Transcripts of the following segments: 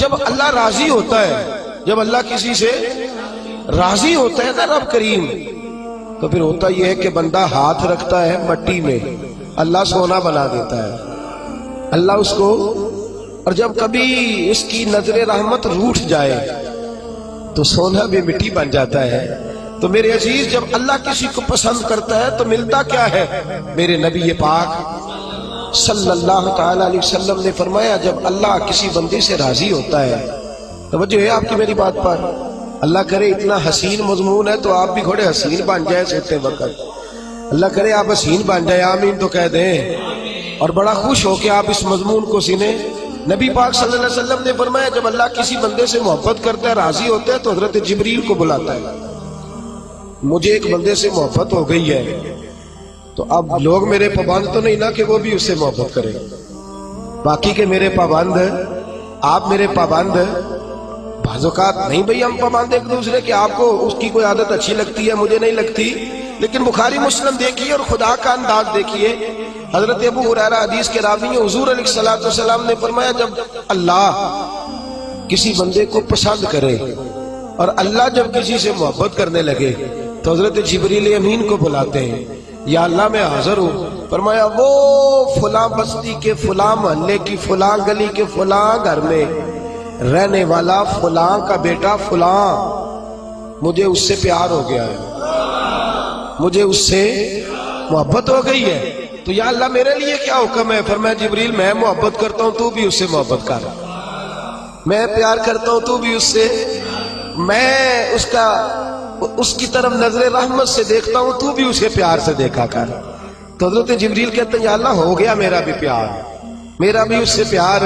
جب اللہ راضی ہوتا ہے، جب اللہ کسی سے راضی ہوتا ہے نا رب کریم، تو پھر ہوتا یہ ہے کہ بندہ ہاتھ رکھتا ہے مٹی میں، اللہ سونا بنا دیتا ہے اللہ اس کو. اور جب کبھی اس کی نظر رحمت روٹھ جائے تو سونا بھی مٹی بن جاتا ہے. تو میرے عزیز، جب اللہ کسی کو پسند کرتا ہے تو ملتا کیا ہے؟ میرے نبی پاک صلی اللہ تعالی علیہ وسلم نے فرمایا جب اللہ کسی بندے سے راضی ہوتا ہے، توجہ ہے آپ کی میری بات پر، اللہ کرے اتنا حسین مضمون ہے تو آپ بھی گھوڑے حسین بن جائے سوتے وقت، اللہ کرے آپ حسین بن جائے، آمین تو کہہ دیں، اور بڑا خوش ہو کہ آپ اس مضمون کو سنیں. نبی پاک صلی اللہ علیہ وسلم نے فرمایا جب اللہ کسی بندے سے محبت کرتا ہے، راضی ہوتا ہے، تو حضرت جبریل کو بلاتا ہے. مجھے ایک بندے سے محبت ہو گئی ہے، تو اب لوگ میرے پابند تو نہیں نا کہ وہ بھی اس سے محبت کرے، باقی کے میرے پابند، آپ میرے پابند، بعض اوقات نہیں بھئی ہم پابند ایک دوسرے کے، آپ کو اس کی کوئی عادت اچھی لگتی ہے، مجھے نہیں لگتی، لیکن بخاری مسلم دیکھیے اور خدا کا انداز دیکھیے. حضرت ابو ہریرہ حدیث کے راوی ہیں، حضور علیہ الصلوۃ والسلام نے فرمایا جب اللہ کسی بندے کو پسند کرے اور اللہ جب کسی سے محبت کرنے لگے تو حضرت جبریل امین کو بلاتے ہیں، یا اللہ میں حاضر ہوں. فرمایا وہ فلاں بستی کے فلاں محلے کی فلاں گلی کے فلاں گھر میں رہنے والا فلاں کا بیٹا فلاں، مجھے اس سے پیار ہو گیا ہے، مجھے اس سے محبت ہو گئی ہے، تو یا اللہ میرے لیے کیا حکم ہے؟ فرمایا جبریل میں محبت کرتا ہوں تو بھی اس سے محبت کر، میں پیار کرتا ہوں تو بھی اس سے، میں اس کی طرف نظر رحمت سے دیکھتا ہوں تو بھی اسے پیار سے دیکھا کر. تو حضرت جبریل کہتے ہیں یا اللہ ہو گیا میرا بھی پیار، میرا بھی اس سے پیار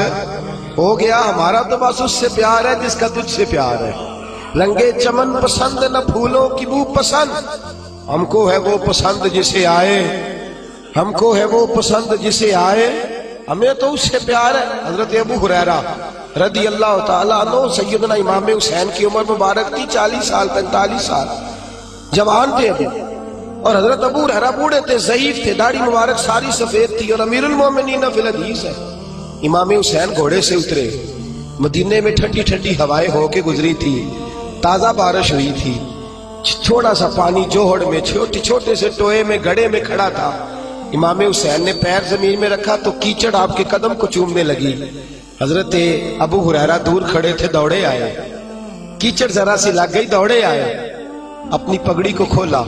ہو گیا، ہمارا تو بس اس سے پیار ہے جس کا تجھ سے پیار ہے. رنگے چمن پسند نہ پھولوں کی بو پسند، ہم کو ہے وہ پسند جسے آئے، ہم کو ہے وہ پسند جسے آئے، ہمیں تو اس سے پیار ہے. حضرت ابو ہریرہ رضی اللہ تعالیٰ عنہ، سیدنا امام حسین کی عمر مبارک تھی 40 سال 45 سال، جوان تھے ابھی، اور حضرت ابو ہریرہ بوڑھے تھے، ضعیف تھے، داڑھی مبارک ساری سفید تھی، اور امیر المومنین فی الحدیث ہے. امام حسین گھوڑے سے اترے، مدینے میں ٹھنڈی ٹھنڈی ہوائیں ہو کے گزری تھی، تازہ بارش ہوئی تھی، چھوٹا سا پانی جوہڑ میں چھوٹے سے ٹوئے میں گڑھے میں کھڑا تھا. امام حسین نے پیر زمین میں رکھا تو کیچڑ آپ کے قدم کو چومنے لگی. حضرت ابو ہریرہ دور کھڑے تھے، دوڑے آئے، کیچڑ ذرا سی لگ گئی، دوڑے آئے، اپنی پگڑی کو کھولا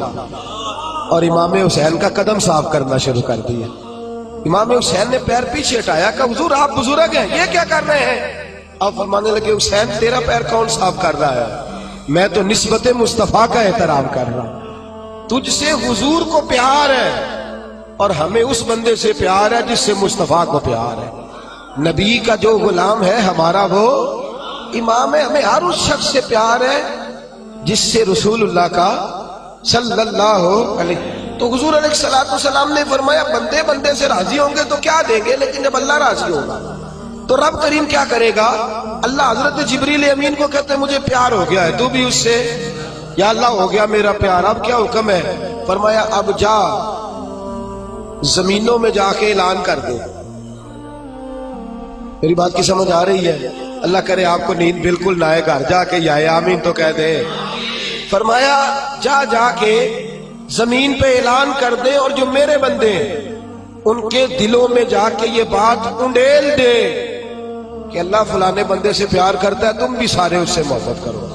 اور امام حسین کا قدم صاف کرنا شروع کر دیا. امام حسین نے پیر پیچھے ہٹایا کہ حضور آپ بزرگ ہیں، یہ کیا کر رہے ہیں؟ آپ فرمانے لگے حسین تیرا پیر کون صاف کر رہا ہے؟ میں تو نسبت مصطفیٰ کا احترام کر رہا ہوں. تجھ سے حضور کو پیار ہے اور ہمیں اس بندے سے پیار ہے جس سے مصطفیٰ کو پیار ہے. نبی کا جو غلام ہے ہمارا وہ امام ہے. ہمیں ہر اس شخص سے پیار ہے جس سے رسول اللہ کا صلی اللہ علیہ. تو حضور علیہ السلام نے فرمایا بندے بندے سے راضی ہوں گے تو کیا دیں گے، لیکن جب اللہ راضی ہوگا تو رب کریم کیا کرے گا؟ اللہ حضرت جبریل امین کو کہتے ہیں مجھے پیار ہو گیا ہے، تو بھی اس سے، یا اللہ ہو گیا میرا پیار، اب کیا حکم ہے؟ فرمایا اب جا زمینوں میں جا کے اعلان کر دے. میری بات کی سمجھ آ رہی ہے؟ اللہ کرے آپ کو نیند بالکل نہ آئے، گھر جا کے یا آمین تو کہہ دے. فرمایا جا کے زمین پہ اعلان کر دے، اور جو میرے بندے ہیں ان کے دلوں میں جا کے یہ بات انڈیل دے کہ اللہ فلانے بندے سے پیار کرتا ہے، تم بھی سارے اس سے محبت کرو،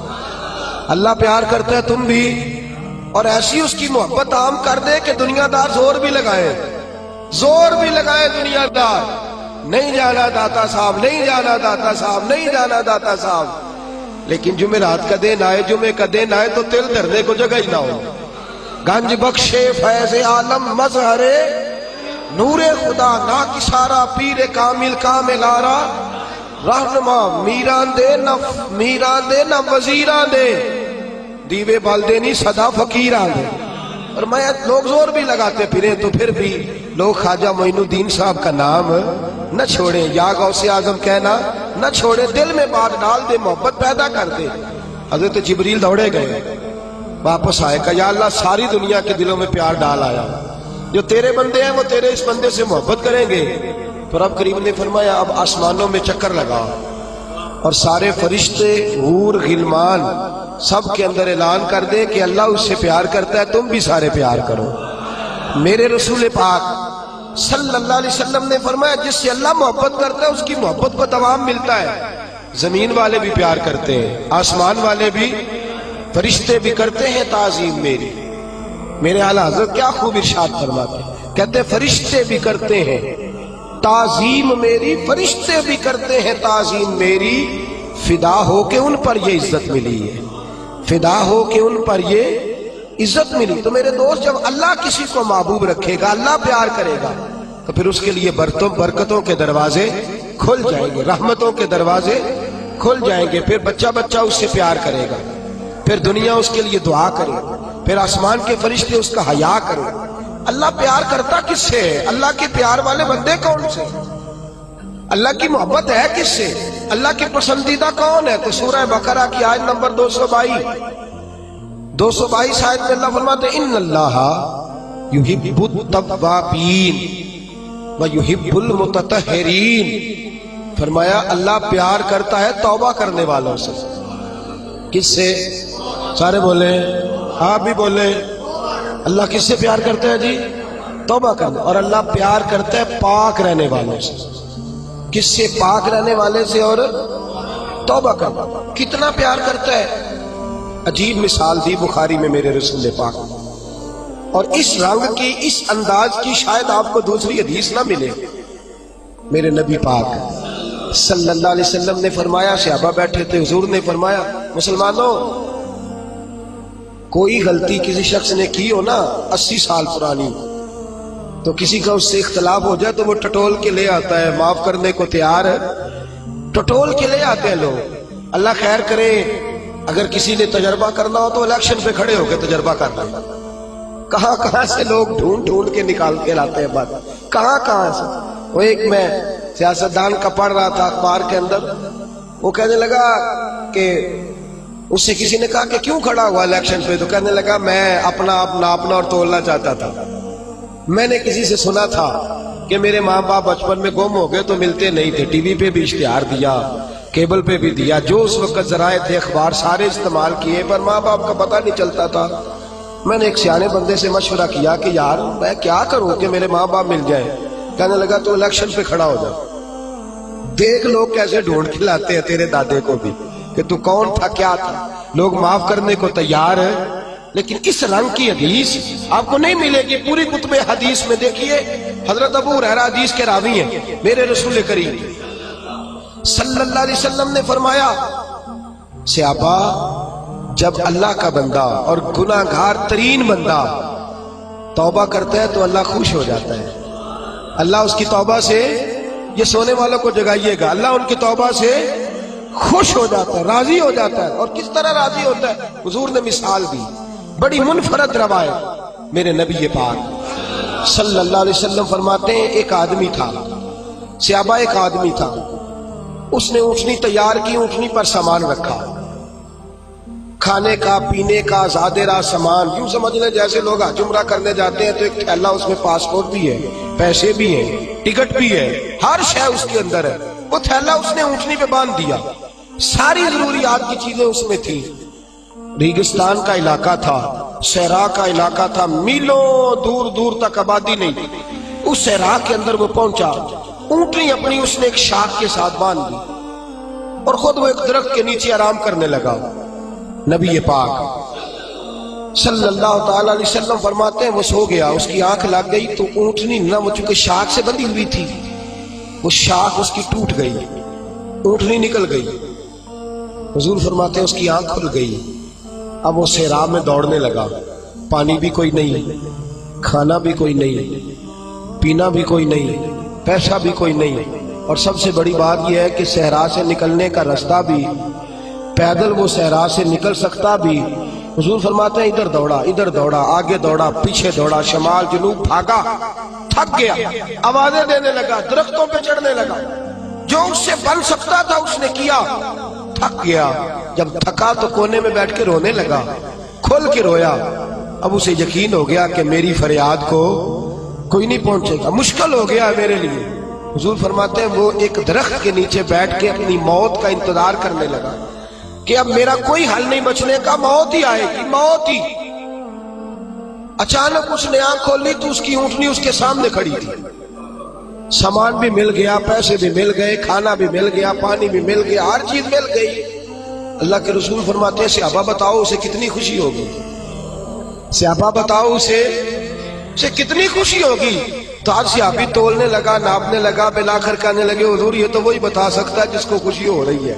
اللہ پیار کرتا ہے تم بھی، اور ایسی اس کی محبت عام کر دے کہ دنیا دار زور بھی لگائے دنیا دار، نہیں جانا داتا صاحب، نہیں جانا داتا صاحب، نہیں جانا داتا صاحب، لیکن جمعرات کا دن آئے، جمعے کا دن آئے تو تل دھرنے کو جگہ ہی نہ ہو. گنج بخشے فیض عالم مظہر نور خدا نا کسارا پیر کامل کامل آرا رہنما میران دے نہ وزیران دے دیوے بالدے نہیں صدا فقیران دے. اور میں لوگ زور بھی لگاتے پھریں تو پھر بھی لوگ خواجہ معین الدین صاحب کا نام نہ چھوڑیں، یا غوث اعظم کہنا نہ چھوڑے، دل میں بات ڈال دے، محبت پیدا کر دے. حضرت جبریل دوڑے گئے، واپس آئے، کہا یا اللہ ساری دنیا کے دلوں میں پیار ڈال آیا، جو تیرے بندے ہیں وہ تیرے اس بندے سے محبت کریں گے. تو رب کریم نے فرمایا اب آسمانوں میں چکر لگا، اور سارے فرشتے حور غلمان سب کے اندر اعلان کر دے کہ اللہ اس سے پیار کرتا ہے، تم بھی سارے پیار کرو۔ میرے رسول پاک صلی اللہ علیہ وسلم نے فرمایا جس سے اللہ محبت کرتا ہے اس کی محبت کو دوام ملتا ہے۔ زمین والے بھی پیار کرتے ہیں، آسمان والے بھی، فرشتے بھی کرتے ہیں تعظیم میری۔ میرے اعلیٰ حضرت کیا خوب ارشاد فرماتے ہیں، کہتے ہیں فرشتے بھی کرتے ہیں تعظیم میری، فرشتے بھی کرتے ہیں تعظیم میری، فدا ہو کے ان پر یہ عزت ملی ہے، فدا ہو کے ان پر یہ عزت ملی۔ تو میرے دوست، جب اللہ کسی کو محبوب رکھے گا، اللہ پیار کرے گا، تو پھر اس کے لیے برکتوں کے دروازے کھل جائیں گے، رحمتوں کے دروازے کھل جائیں گے۔ پھر بچہ بچہ اس سے پیار کرے گا، پھر دنیا اس کے لیے دعا کرے گا، پھر آسمان کے فرشتے اس کا حیا کرے گا۔ اللہ پیار کرتا کس سے ہے؟ اللہ کے پیار والے بندے کون سے؟ اللہ کی محبت ہے کس سے؟ اللہ کے پسندیدہ کون ہے؟ تو سورہ بقرہ کی آیت نمبر 222 آیت میں اللہ فرماتے ہیں ان اللہ یحب التوابین ویحب المتطہرین۔ فرمایا اللہ پیار کرتا ہے توبہ کرنے والوں سے۔ کس سے؟ سارے بولے، آپ بھی بولے، اللہ کس سے پیار کرتا ہے جی؟ توبہ کرنے۔ اور اللہ پیار کرتا ہے پاک رہنے والوں سے۔ کس سے؟ پاک رہنے والے سے اور توبہ کرنا۔ کتنا پیار کرتا ہے؟ عجیب مثال دی بخاری میں میرے رسول پاک، اور اس رنگ کی، اس انداز کی شاید آپ کو دوسری حدیث نہ ملے۔ میرے نبی پاک صلی اللہ علیہ وسلم نے فرمایا، صحابہ بیٹھے تھے، حضور نے فرمایا مسلمانوں کوئی غلطی کسی شخص نے کی ہو نا 80 سال پرانی، تو کسی کا اس سے اختلاف ہو جائے تو وہ ٹٹول کے لے آتا ہے، معاف کرنے کو تیار ہے، ٹٹول کے لے آتے ہیں لوگ۔ اللہ خیر کرے، اگر کسی نے تجربہ کرنا ہو تو الیکشن پہ کھڑے ہو کے تجربہ کرنا ہے۔ کہاں کہاں سے لوگ ڈھونڈ کے نکال کے لاتے ہیں بات، کہاں سے۔ وہ ایک میں سیاستدان کا پڑھ رہا تھا اخبار کے اندر، وہ کہنے لگا کہ اس سے کسی نے کہا کہ کیوں کھڑا ہوا الیکشن پہ، تو کہنے لگا میں اپنا آپ ناپنا اور تولنا چاہتا تھا۔ میں نے کسی سے سنا تھا کہ میرے ماں باپ بچپن میں گم ہو گئے تو ملتے نہیں تھے، ٹی وی پہ بھی اشتہار دیا، کیبل پہ بھی دیا، جو اس وقت ذرائع تھے اخبار سارے استعمال کیے، پر ماں باپ کا پتہ نہیں چلتا تھا۔ میں نے ایک سیانے بندے سے مشورہ کیا کہ یار میں کیا کروں کہ میرے ماں باپ مل جائیں۔ کہنے لگا تو الیکشن پہ کھڑا ہو جا، دیکھ لوگ کیسے ڈھونڈ کے لاتے ہیں تیرے دادے کو بھی کہ تو کون تھا کیا تھا۔ لوگ معاف کرنے کو تیار ہے، لیکن اس رنگ کی حدیث آپ کو نہیں ملے گی۔ پوری کتب حدیث میں دیکھیے، حضرت ابو ہریرہ حدیث کے راوی ہیں، میرے رسول کریم صلی اللہ علیہ وسلم نے فرمایا صحابہ جب اللہ کا بندہ اور گناہ گار ترین بندہ توبہ کرتا ہے تو اللہ خوش ہو جاتا ہے۔ اللہ اس کی توبہ سے، یہ سونے والوں کو جگائیے گا، اللہ ان کی توبہ سے خوش ہو جاتا ہے، راضی ہو جاتا ہے۔ اور کس طرح راضی ہوتا ہے؟ حضور نے مثال دی، بڑی منفرد روایت، میرے نبی پاک صلی اللہ علیہ وسلم فرماتے ہیں ایک آدمی تھا، صحابہ ایک آدمی تھا، اس نے اونٹنی تیار کی، اونٹنی پر سامان رکھا، کھانے کا پینے کا زیادہ راہ سامان، یوں سمجھ لیں جیسے لوگ حج عمرہ کرنے جاتے ہیں تو ایک تھیلا، اس میں پاسپورٹ بھی ہے، پیسے بھی ہیں، ٹکٹ بھی ہے، ہر شے اس کے اندر ہے۔ وہ تھیلا اس نے اونٹنی پہ باندھ دیا، ساری ضروریات کی چیزیں اس میں تھی۔ ریگستان کا علاقہ تھا، صحرا کا علاقہ تھا، میلوں دور دور تک آبادی نہیں تھی۔ اس صحرا کے اندر وہ پہنچا، اونٹنی اپنی اس نے ایک شاخ کے ساتھ باندھ دی اور خود وہ ایک درخت کے نیچے آرام کرنے لگا۔ نبی پاک صلی اللہ تعالی علیہ وسلم فرماتے ہیں وہ سو گیا، اس کی آنکھ لگ گئی تو اونٹنی نہ، وہ چونکہ شاخ سے بندھی ہوئی تھی، وہ شاخ اس کی ٹوٹ گئی، اونٹنی نکل گئی۔ حضور فرماتے ہیں اس کی آنکھ کھل گئی، اب وہ صحرا میں دوڑنے لگا، پانی بھی کوئی نہیں، کھانا بھی کوئی نہیں، پینا بھی کوئی نہیں، پیسہ بھی کوئی نہیں، اور سب سے بڑی بات یہ ہے کہ صحرا سے نکلنے کا راستہ بھی، پیدل وہ صحرا سے نکل سکتا بھی۔ حضور فرماتے ہیں ادھر دوڑا، آگے دوڑا، پیچھے دوڑا، شمال جنوب بھاگا، تھک گیا، آوازیں دینے لگا، درختوں پہ چڑھنے لگا، جو اس سے بن سکتا تھا اس نے کیا، تھک گیا۔ جب تھکا تو کونے میں بیٹھ کے رونے لگا، کھول کے رویا۔ اب اسے یقین ہو گیا کہ میری فریاد کو کوئی نہیں پہنچے گا، مشکل ہو گیا میرے لیے، حضور فرماتے ہیں وہ ایک درخت کے نیچے بیٹھ کے اپنی موت کا انتظار کرنے لگا کہ اب میرا کوئی حل نہیں بچنے کا، موت ہی آئے گی، موت ہی۔ اچانک اس نے آنکھ کھولی تو اس کی اونٹنی اس کے سامنے کھڑی تھی، سامان بھی مل گیا، پیسے بھی مل گئے، کھانا بھی مل گیا، پانی بھی مل گیا، ہر چیز مل گئی۔ اللہ کے رسول فرماتے ہیں صحابہ بتاؤ اسے کتنی خوشی ہوگی، صحابہ بتاؤ اسے کتنی خوشی ہوگی۔ تو آج صحابی تولنے لگا، ناپنے لگا، بالآخر کہنے لگے حضور یہ تو وہی بتا سکتا ہے جس کو خوشی ہو رہی ہے،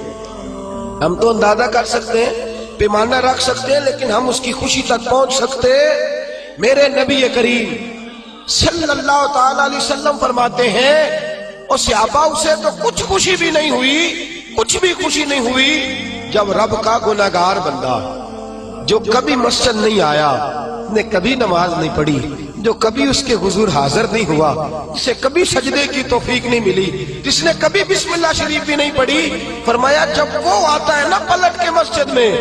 ہم تو اندازہ کر سکتے ہیں، پیمانہ رکھ سکتے ہیں، لیکن ہم اس کی خوشی تک پہنچ سکتے۔ میرے نبی کریم صلی اللہ تعالی علیہ وسلم فرماتے ہیں اور صحابہ اسے تو کچھ خوشی بھی نہیں ہوئی، کچھ بھی خوشی نہیں ہوئی جب رب کا گناہگار بندہ جو کبھی مسجد نہیں آیا، نے کبھی نماز نہیں پڑھی، جو کبھی اس کے حضور حاضر نہیں ہوا، جسے کبھی سجدے کی توفیق نہیں ملی، جس نے کبھی بسم اللہ شریف بھی نہیں پڑھی، فرمایا جب وہ آتا ہے نا پلٹ کے مسجد میں،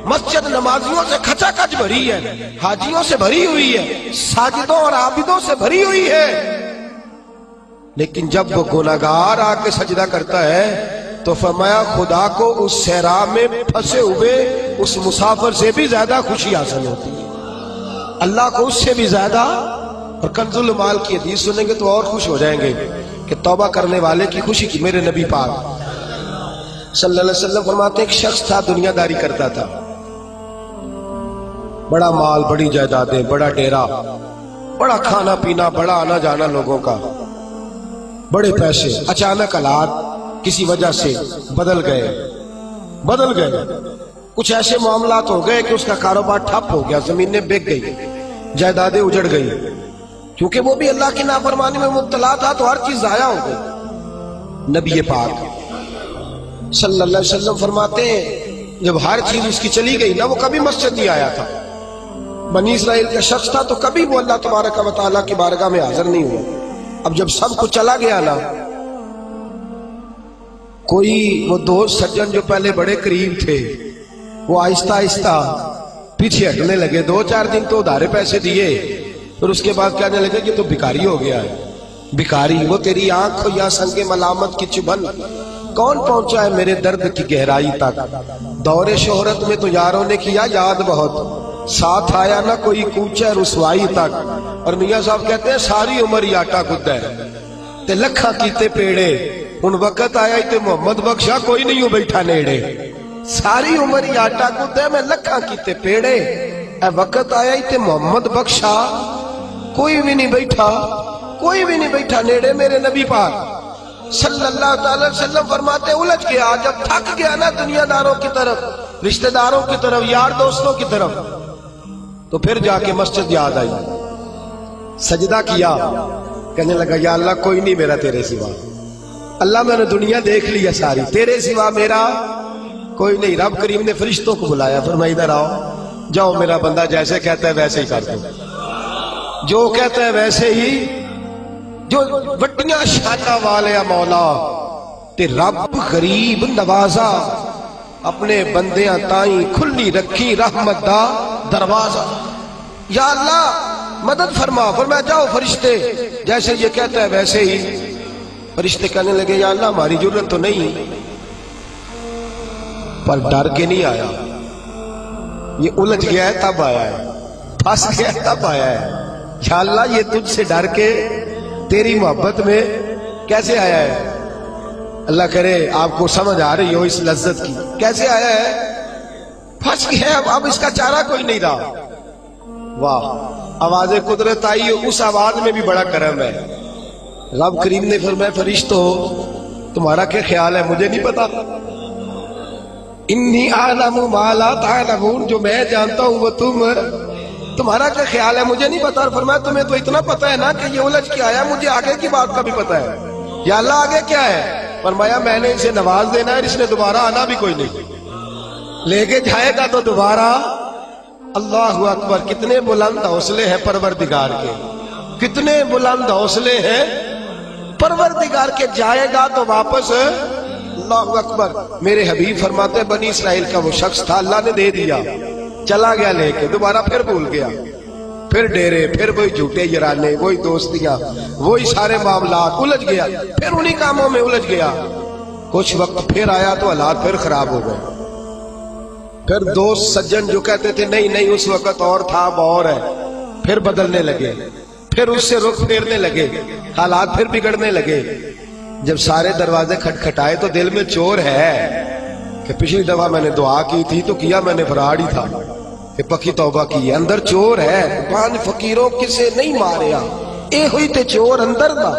مسجد نمازیوں سے کھچا کھچ بھری ہے، حاجیوں سے بھری ہوئی ہے، ساجدوں اور عابدوں سے بھری ہوئی ہے، لیکن جب وہ گناہگار آ کے سجدہ کرتا ہے تو فرمایا خدا کو اس صحرا میں پھنسے ہوئے اس مسافر سے بھی زیادہ خوشی حاصل ہوتی ہے، اللہ کو اس سے بھی زیادہ۔ اور کنز المال کی حدیث سنیں گے تو اور خوش ہو جائیں گے کہ توبہ کرنے والے کی خوشی کی۔ میرے نبی پاک صلی اللہ علیہ وسلم فرماتے ہیں ایک شخص تھا، دنیا داری کرتا تھا، بڑا مال، بڑی جائیدادیں، بڑا ڈیرا، بڑا کھانا پینا، بڑا آنا جانا لوگوں کا، بڑے پیسے۔ اچانک حالات کسی وجہ سے بدل گئے، کچھ ایسے معاملات ہو گئے کہ اس کا کاروبار ٹھپ ہو گیا، زمینیں بک گئی، جائیدادیں اجڑ گئی، کیونکہ وہ بھی اللہ کی نافرمانی میں مبتلا تھا تو ہر چیز ضائع ہو گئی۔ نبی پاک صلی اللہ علیہ وسلم فرماتے ہیں جب ہر چیز اس کی چلی گئی نا، وہ کبھی مسجد نہیں آیا تھا، بنی اسرائیل کا شخص تھا، تو کبھی وہ اللہ تبارک و تعالیٰ کی بارگاہ میں حاضر نہیں ہوا۔ اب جب سب کچھ چلا گیا نا، کوئی وہ دوست سجن جو پہلے بڑے قریب تھے وہ آہستہ آہستہ پیچھے ہٹنے لگے، 2-4 دن تو ادھارے پیسے دیے، پھر اس کے بعد کہنے لگے کہ تو بھکاری ہو گیا ہے، بھکاری، وہ تیری آنکھ یا سنگ ملامت کی چبھن کون پہنچا ہے میرے درد کی گہرائی تک، دور شہرت میں تو یاروں نے کیا یاد بہت، ساتھ آیا نہ کوئی کوچہ رسوائی تک۔ اور میاں صاحب کہتے ہیں ساری عمر ہی آٹا گدا ہے تے لکھاں کیتے پیڑے، ان وقت آیا ہی تے محمد بخشا کوئی نہیں ہو بیٹھا نیڑے، ساری عمر ہی آٹا گدا ہے میں لکھاں کیتے پیڑے، اے وقت آیا ہی تے محمد بخشا کوئی بھی نہیں بیٹھا نیڑے۔ میرے نبی پاک صلی اللہ تعالی وسلم فرماتے الجھ گیا، جب تھک گیا نا دنیا داروں کی طرف، رشتہ داروں کی طرف، یار دوستوں کی طرف، تو پھر جا کے مسجد یاد آئی، سجدہ کیا، کہنے لگا یا اللہ کوئی نہیں میرا تیرے سوا، اللہ میں نے دنیا دیکھ لیا ساری، تیرے سوا میرا کوئی نہیں۔ رب کریم نے فرشتوں کو بلایا، فرمایا ادھر آؤ، جاؤ میرا بندہ جیسے کہتا ہے ویسے ہی کر دو، جو کہتا ہے ویسے ہی، جو وڈیاں شاناں والے مولا تے رب غریب نوازا، اپنے بندیاں تائیں کھلی رکھی رحمت دا دروازہ، یا اللہ مدد فرما۔ فرمایا جاؤ فرشتے جیسے یہ کہتا ہے ویسے ہی۔ فرشتے کہنے لگے یا اللہ ہماری ضرورت تو نہیں، پر ڈر کے نہیں آیا، یہ الجھ گیا ہے تب آیا ہے، پھنس گیا ہے تب آیا ہے، یا اللہ یہ تجھ سے ڈر کے تیری محبت میں کیسے آیا ہے؟ اللہ کرے آپ کو سمجھ آ رہی ہو اس لذت کی، کیسے آیا ہے؟ پھنس گیا ہے، اب اس کا چارہ کوئی نہیں رہا۔ واہ، آواز قدرت آئی، اس آواز میں بھی بڑا کرم ہے۔ رب کریم نے فرمایا فرشتوں تمہارا کیا خیال ہے؟ مجھے نہیں پتا، انی اعلم ما لا تعلمون، جو میں جانتا ہوں وہ تمہارا کیا خیال ہے؟ مجھے نہیں پتا۔ اور فرمایا تمہیں تو اتنا پتا ہے نا کہ یہ الجھ کے آیا، مجھے آگے کی بات کا بھی پتا ہے، یا اللہ آگے کیا ہے؟ فرمایا میں نے اسے نواز دینا ہے، اس نے دوبارہ آنا بھی کوئی نہیں، لے کے جائے گا تو دوبارہ۔ اللہ اکبر، کتنے بلند حوصلے ہیں پروردگار کے، کتنے بلند حوصلے ہیں پروردگار کے، جائے گا تو واپس۔ اللہ اکبر۔ میرے حبیب فرماتے ہیں بنی اسرائیل کا وہ شخص تھا، اللہ نے دے دیا، چلا گیا لے کے، دوبارہ پھر بھول گیا، پھر ڈیرے، پھر وہی جھوٹے یارانے، وہی دوستیاں، وہی سارے معاملات، الجھ گیا، پھر انہی کاموں میں الجھ گیا۔ کچھ وقت پھر آیا تو حالات پھر خراب ہو گئے۔ پھر دوست سجن جو کہتے تھے نہیں نہیں اس وقت اور تھا اب اور ہے، پھر بدلنے لگے، پھر اس سے رخ پھیرنے لگے، حالات پھر بگڑنے لگے۔ جب سارے دروازے کھٹکھٹائے تو دل میں چور ہے کہ پچھلی دفعہ میں نے دعا کی تھی تو کیا میں نے فراڈ ہی تھا کہ پکی توبہ کی ہے، اندر چور ہے۔ پانچ فقیروں کسے نہیں ماریا، اے ہوئی تے چور اندر دا،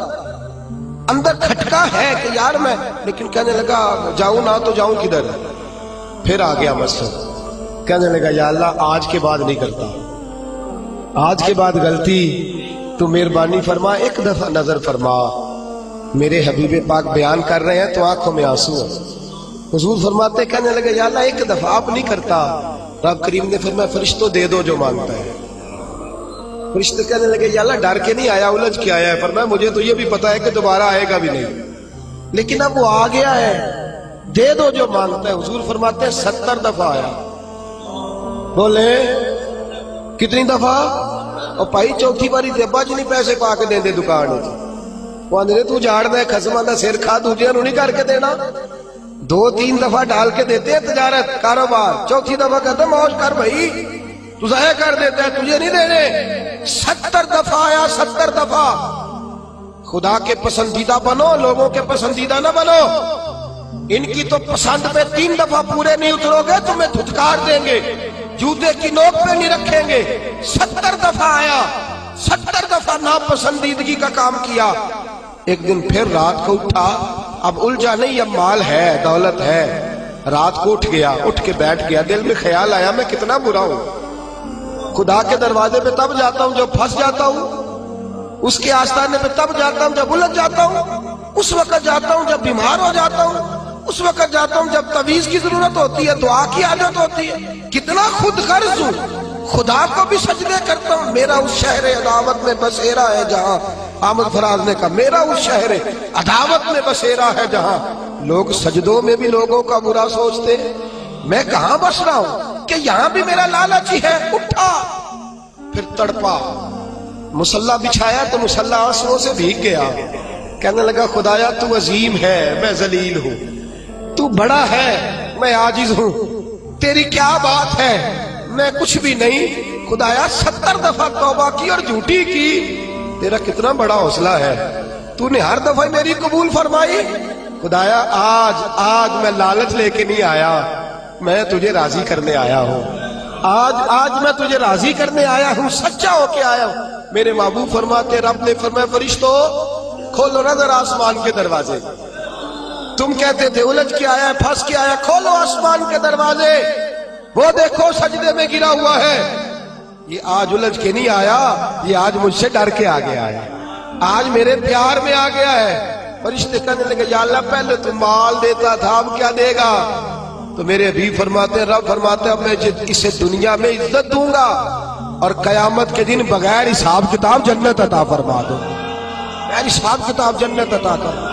اندر کھٹکا ہے کہ یار میں، لیکن کہنے لگا جاؤں نہ تو جاؤں کدھر۔ پھر آ گیا مسجد، کہنے لگا یا اللہ آج کے بعد نہیں کرتا، آج کے بعد غلطی تو مہربانی فرما، ایک دفعہ نظر فرما۔ میرے حبیب پاک بیان کر رہے ہیں تو آنکھوں میں آنسو ہیں۔ حضور فرماتے کہنے لگے یا اللہ ایک دفعہ آپ نہیں کرتا۔ رب کریم نے فرمایا فرشتوں دے دو جو مانگتا ہے۔ فرشتے کہنے لگے یا اللہ ڈر کے نہیں آیا، الجھ کے آیا ہے۔ فرمایا مجھے تو یہ بھی پتا ہے کہ دوبارہ آئے گا بھی نہیں، لیکن اب وہ آ گیا ہے، دے دو جو مانگتا ہے۔ حضور فرماتے ہیں 70 دفعہ آیا۔ بولے کتنی دفعہ؟ اور پائی چوتھی باری تے ابا جی نہیں پیسے پا کے دیں دے دکان ہے، وہ اندرے تو جاڑنا ہے خسمہ دا سر کھا دوجے انہوں نہیں کر کے دینا۔ 2-3 دفعہ ڈال کے دیتے ہیں تجارت کاروبار، چوتھی دفعہ کہتے ہیں موج کر بھائی تو ضائع کر دیتا ہے، تجھے نہیں دینے۔ 70 دفعہ آیا، 70 دفعہ۔ خدا کے پسندیدہ بنو، لوگوں کے پسندیدہ نہ بنو۔ ان کی تو پسند پہ 3 دفعہ پورے نہیں اترو گے تمہیں دھتکار دیں گے، جوتے کی نوک پہ نہیں رکھیں گے۔ 70 دفعہ آیا، 70 دفعہ ناپسندیدگی کا کام کیا۔ ایک دن پھر رات کو اٹھا، اب الجھا نہیں، اب مال ہے دولت ہے۔ رات کو اٹھ گیا، اٹھ کے بیٹھ گیا، دل میں خیال آیا میں کتنا برا ہوں، خدا کے دروازے پہ تب جاتا ہوں جب پھنس جاتا ہوں، اس کے آستانے پہ تب جاتا ہوں جب الجھ جاتا ہوں، اس وقت جاتا ہوں جب بیمار ہو جاتا ہوں، اس وقت جاتا ہوں جب تعویذ کی ضرورت ہوتی ہے، دعا کی عادت ہوتی ہے۔ کتنا خود غرض ہوں، خدا کو بھی سجدے کرتا ہوں۔ میرا اس شہر عداوت میں بسیرا ہے جہاں، احمد فراز نے کہا میرا اس شہر عداوت میں بسیرا ہے جہاں، لوگ سجدوں میں بھی لوگوں کا برا سوچتے ہیں، میں کہاں بس رہا ہوں کہ یہاں بھی میرا لالچ ہی ہے۔ اٹھا، پھر تڑپا، مصلی بچھایا تو مصلی آنسوؤں سے بھیگ گیا۔ کہنے لگا خدایا تو عظیم ہے، میں ذلیل ہوں، تو بڑا ہے، میں عاجز ہوں، تیری کیا بات ہے، میں کچھ بھی نہیں۔ خدایا 70 دفعہ توبہ کی اور جھوٹی کی، تیرا کتنا بڑا حوصلہ ہے، تو نے ہر دفعہ میری قبول فرمائی۔ خدایا آج میں لالچ لے کے نہیں آیا، میں تجھے راضی کرنے آیا ہوں، آج میں تجھے راضی کرنے آیا ہوں، سچا ہو کے آیا ہوں۔ میرے محبوب فرماتے رب نے فرمایا فرشتوں کھولو نظر آسمان کے دروازے، تم کہتے تھے الجھ کے آیا ہے، پھنس کے آیا، کھولو آسمان کے دروازے، وہ دیکھو سجدے میں گرا ہوا ہے۔ یہ آج الجھ کے نہیں آیا، یہ آج مجھ سے ڈر کے آ گیا ہے، آج میرے پیار میں آ گیا ہے۔ فرشتے کہنے لگے یا اللہ پہلے تو مال دیتا تھا، اب کیا دے گا؟ تو میرے حبیب فرماتے ہیں رب فرماتے ہیں اب میں اسے دنیا میں عزت دوں گا اور قیامت کے دن بغیر حساب کتاب جنت عطا فرما دوں گا، بغیر حساب کتاب جنت عطا کر۔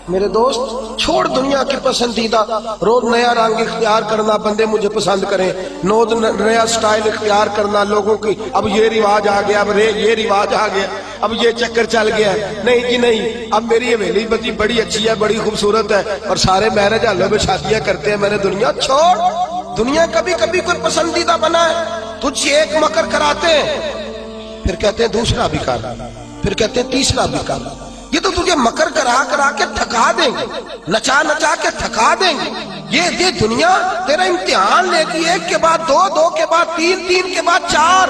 میرے دوست چھوڑ دنیا کی پسندیدہ، روز نیا رنگ اختیار کرنا، بندے مجھے پسند کریں، روز نیا سٹائل اختیار کرنا، لوگوں کی اب یہ رواج آ گیا، اب یہ رواج آ گیا، اب یہ چکر چل گیا ہے، نہیں جی نہیں، اب میری حویلی بتی بڑی اچھی ہے، بڑی خوبصورت ہے اور سارے میرج ہالوں میں شادیاں کرتے ہیں، میں نے دنیا چھوڑ۔ دنیا کبھی کبھی کوئی پسندیدہ بنا ہے، تجھ سے ایک مکر کراتے ہیں، پھر کہتے ہیں دوسرا بھی کر، پھر کہتے ہیں تیسرا بھی کر۔ یہ تو تجھے مکر کرا کے تھکا دیں گے، نچا کے تھکا دیں گے۔ یہ دنیا تیرا امتحان لے گی، ایک کے بعد دو کے بعد تین کے بعد 4۔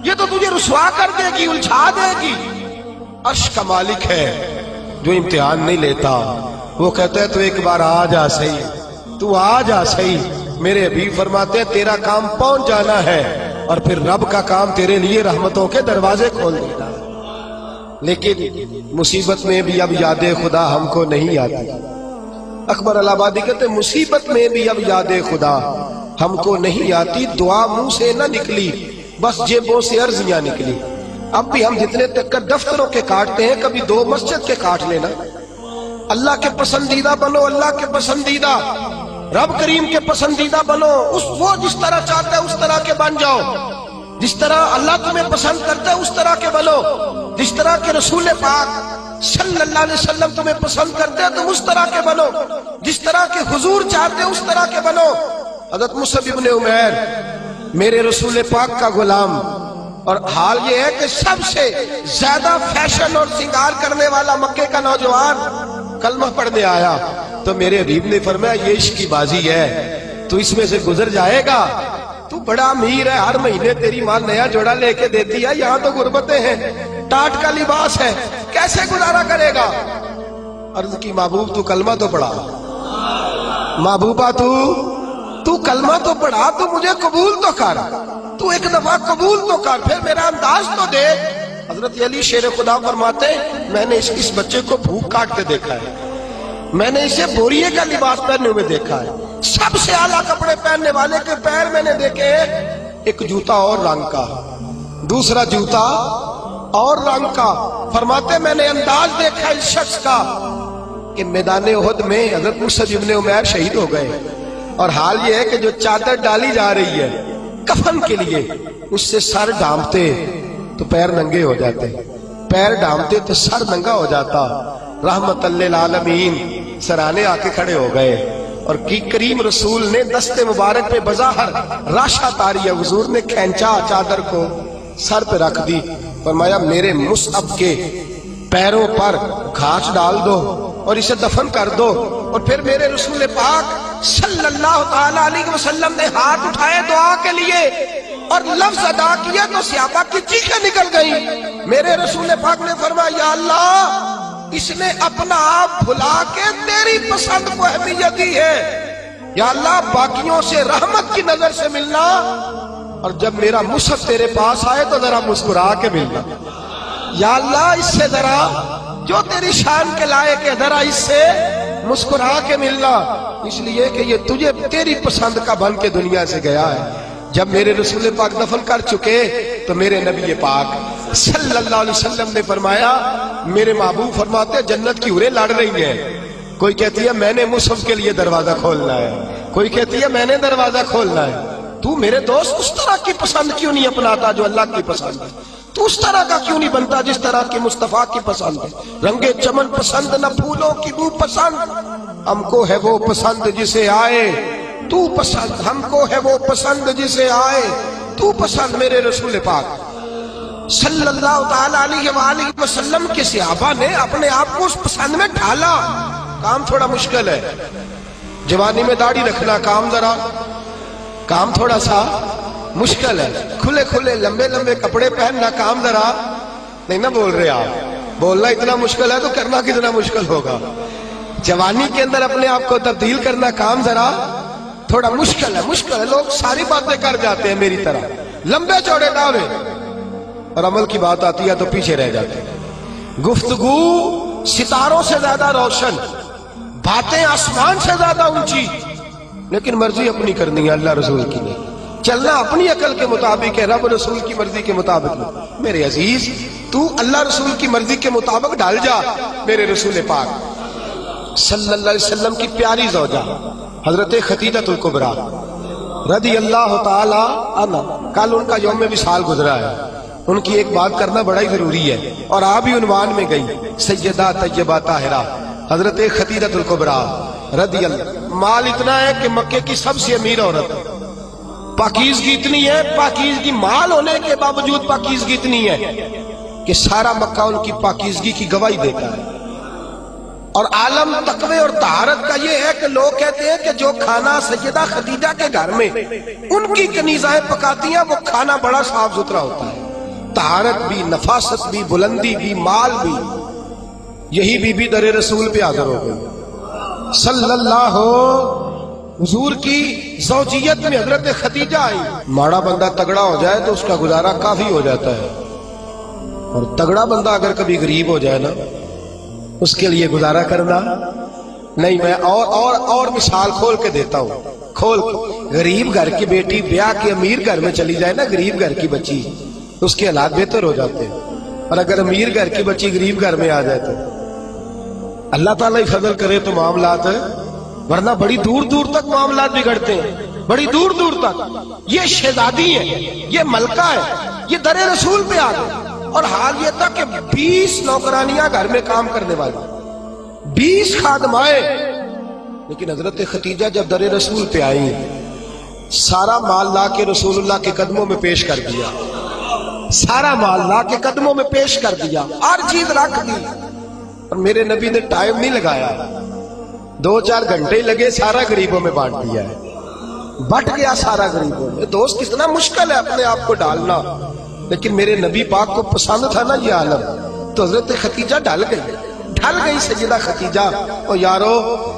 یہ تو تجھے رسوا کر دے گی، الجھا دے گی۔ عرش کا مالک ہے جو امتحان نہیں لیتا، وہ کہتا ہے تو ایک بار آ جا صحیح، تو آ جا صحیح۔ میرے حبیب فرماتے ہیں تیرا کام پہنچ جانا ہے اور پھر رب کا کام تیرے لیے رحمتوں کے دروازے کھول دینا۔ لیکن مصیبت میں بھی اب یاد خدا ہم کو نہیں آتی۔ اکبر الہ آبادی کہتے مصیبت میں بھی اب یاد خدا ہم کو نہیں آتی، دعا منہ سے نہ نکلی، بس جیبوں سے عرضیاں نکلی۔ اب بھی ہم جتنے تک دفتروں کے کاٹتے ہیں، کبھی 2 مسجد کے کاٹ لینا، اللہ کے پسندیدہ بنو، اللہ کے پسندیدہ، رب کریم کے پسندیدہ بنو، وہ جس طرح چاہتے ہیں اس طرح کے بن جاؤ، جس طرح اللہ تمہیں پسند کرتا ہے اس طرح کے بنو، جس طرح کے رسول پاک صلی اللہ علیہ وسلم تمہیں پسند کرتے ہیں تم اس طرح کے بنو، جس طرح کے حضور چاہتے ہیں اس طرح کے بنو۔ حضرت مصعب ابن عمیر میرے رسول پاک کا غلام، اور حال یہ ہے کہ سب سے زیادہ فیشن اور سنگار کرنے والا مکے کا نوجوان کلمہ پڑھنے آیا تو میرے حبیب نے فرمایا یہ عشق کی بازی ہے، تو اس میں سے گزر جائے گا، تو بڑا امیر ہے، ہر مہینے تیری ماں نیا جوڑا لے کے دیتی ہے، یہاں تو غربتیں ہیں، ٹاٹ کا لباس ہے، کیسے گزارا کرے گا؟ عرض کی محبوب تو کلمہ تو پڑھا، محبوبہ تو کلمہ تو پڑھا، تو مجھے قبول تو کر، تو ایک دفعہ قبول تو کر، پھر میرا انداز تو دے۔ حضرت علی شیر خدا فرماتے میں نے اس بچے کو بھوک کاٹتے دیکھا ہے، میں نے اسے بوریے کا لباس پہننے ہوئے دیکھا ہے، سب سے اعلیٰ کپڑے پہننے والے کے پیر میں نے دیکھے، ایک جوتا اور رنگ کا، دوسرا جوتا اور رنگ کا۔ فرماتے میں نے انداز دیکھا اس شخص کا کہ میدان احد میں حضرت مصعب ابن عمیر شہید ہو گئے، اور حال یہ ہے کہ جو چادر ڈالی جا رہی ہے کفن کے لیے، اس سے سر ڈھانپتے تو پیر ننگے ہو جاتے، پیر ڈھانپتے تو سر ننگا ہو جاتا۔ رحمت للعالمین سرانے آ کے کھڑے ہو گئے، اور کریم رسول نے دست مبارک پہ بظاہر راشا تاری ہے، حضور نے کھینچا چادر کو، سر پہ رکھ دی، فرمایا میرے مصعب کے پیروں پر گھاس ڈال دو اور اسے دفن کر دو۔ اور پھر میرے رسول پاک صلی اللہ تعالی علیہ وسلم نے ہاتھ اٹھائے دعا کے لیے اور لفظ ادا کیا تو صحابہ کی چیخیں نکل گئی۔ میرے رسول پاک نے فرمایا یا اللہ اس نے اپنا آپ بھلا کے تیری پسند کو اہمیت دی ہے، یا اللہ باقیوں سے رحمت کی نظر سے ملنا، اور جب میرا مصعب تیرے پاس آئے تو ذرا مسکرا کے ملنا، یا اللہ اس سے ذرا جو تیری شان کے لائق ہے ذرا اس سے مسکرا کے ملنا، اس لیے کہ یہ تجھے تیری پسند کا بن کے دنیا سے گیا ہے۔ جب میرے رسول پاک دفن کر چکے تو میرے نبی پاک صلی اللہ علیہ وسلم نے فرمایا، میرے محبوب فرماتے ہیں جنت کی حوریں لڑ رہی ہیں، کوئی کہتی ہے میں نے مصعب کے لیے دروازہ کھولنا ہے، کوئی کہتی ہے میں نے دروازہ کھولنا ہے۔ تو میرے دوست اس طرح کی پسند کیوں نہیں اپناتا جو اللہ کی پسند ہے؟ تو اس طرح کا کیوں نہیں بنتا جس طرح کی مصطفیٰ کی پسند ہے؟ رنگ چمن پسند نہ پھولوں کی بو پسند، ہم کو ہے وہ پسند جسے آئے تو پسند، ہم کو ہے وہ پسند جسے آئے تو پسند۔ میرے رسول پاک صلی اللہ تعالی علیہ وآلہ وسلم کے صحابہ نے اپنے آپ کو اس پسند میں ڈھالا۔ کام تھوڑا مشکل ہے، جوانی میں داڑھی رکھنا کام تھوڑا سا مشکل ہے، کھلے کھلے لمبے لمبے کپڑے پہننا کام ذرا نہیں نہ بول رہے آپ، بولنا اتنا مشکل ہے تو کرنا کتنا مشکل ہوگا۔ جوانی کے اندر اپنے آپ کو تبدیل کرنا کام ذرا تھوڑا مشکل ہے، لوگ ساری باتیں کر جاتے ہیں میری طرح، لمبے چوڑے دعوے، اور عمل کی بات آتی ہے تو پیچھے رہ جاتے ہیں۔ گفتگو ستاروں سے زیادہ روشن، باتیں آسمان سے زیادہ اونچی، لیکن مرضی اپنی کرنی ہے، اللہ رسول کی نہیں۔ چلنا اپنی عقل کے مطابق ہے، رب رسول کی مرضی کے مطابق نہیں۔ میرے عزیز تو اللہ رسول کی مرضی کے مطابق ڈال جا۔ میرے رسول پاک صلی اللہ علیہ وسلم کی پیاری زوجہ حضرت خدیجہ الکبریٰ رضی اللہ تعالی عنہ، کل ان کا یوم وصال گزرا ہے، ان کی ایک بات کرنا بڑا ہی ضروری ہے، اور آپ بھی عنوان میں گئی سیدہ طیبہ طاہرہ حضرت خدیجہ الکبریٰ رضی اللہ۔ مال اتنا ہے کہ مکے کی سب سے امیر عورت، پاکیزگی اتنی ہے، پاکیزگی مال ہونے کے باوجود پاکیزگی اتنی ہے کہ سارا مکہ ان کی پاکیزگی کی گواہی دیتا ہے۔ اور عالم تقوی اور طہارت کا یہ ہے کہ لوگ کہتے ہیں کہ جو کھانا سیدہ خدیجہ کے گھر میں ان کی کنیزائیں پکاتی ہیں وہ کھانا بڑا صاف ستھرا ہوتا ہے، طہارت بھی، نفاست بھی، بلندی بھی، مال بھی۔ یہی بی بی در رسول پہ حاضر ہو گئی صلی اللہ، حضور کی زوجیت میں حضرت خدیجہ آئی۔ ماڑا بندہ تگڑا ہو جائے تو اس کا گزارا کافی ہو جاتا ہے، اور تگڑا بندہ اگر کبھی غریب ہو جائے نا اس کے لیے گزارا کرنا نہیں۔ میں اور مثال کھول کے دیتا ہوں۔ غریب گھر کی بیٹی بیاہ کے امیر گھر میں چلی جائے نا، غریب گھر کی بچی، اس کے حالات بہتر ہو جاتے ہیں، اور اگر امیر گھر کی بچی غریب گھر میں آ جائے اللہ تعالیٰ ہی فضل کرے تو معاملات ہے، ورنہ بڑی دور دور تک معاملات بگڑتے ہیں، بڑی دور دور تک۔ یہ شہزادی ہے، یہ ملکہ ہے، یہ در رسول پہ آ گئے، اور حال یہ تھا کہ 20 نوکرانیاں گھر میں کام کرنے والی، 20 خادمائیں۔ لیکن حضرت ختیجہ جب در رسول پہ آئی، سارا مال لا کے رسول اللہ کے قدموں میں پیش کر دیا، سارا مال لا کے قدموں میں پیش کر دیا، ہر چیز رکھ دی، اور میرے نبی نے ٹائم نہیں لگایا، 2-4 گھنٹے ہی لگے، سارا غریبوں میں بانٹ دیا ہے، بٹ گیا سارا غریبوں میں۔ دوست کتنا مشکل ہے اپنے آپ کو ڈالنا، لیکن میرے نبی پاک کو پسند تھا نا یہ عالم، تو حضرت ختیجہ ڈل گئی سیدہ ختیجہ۔ اور یارو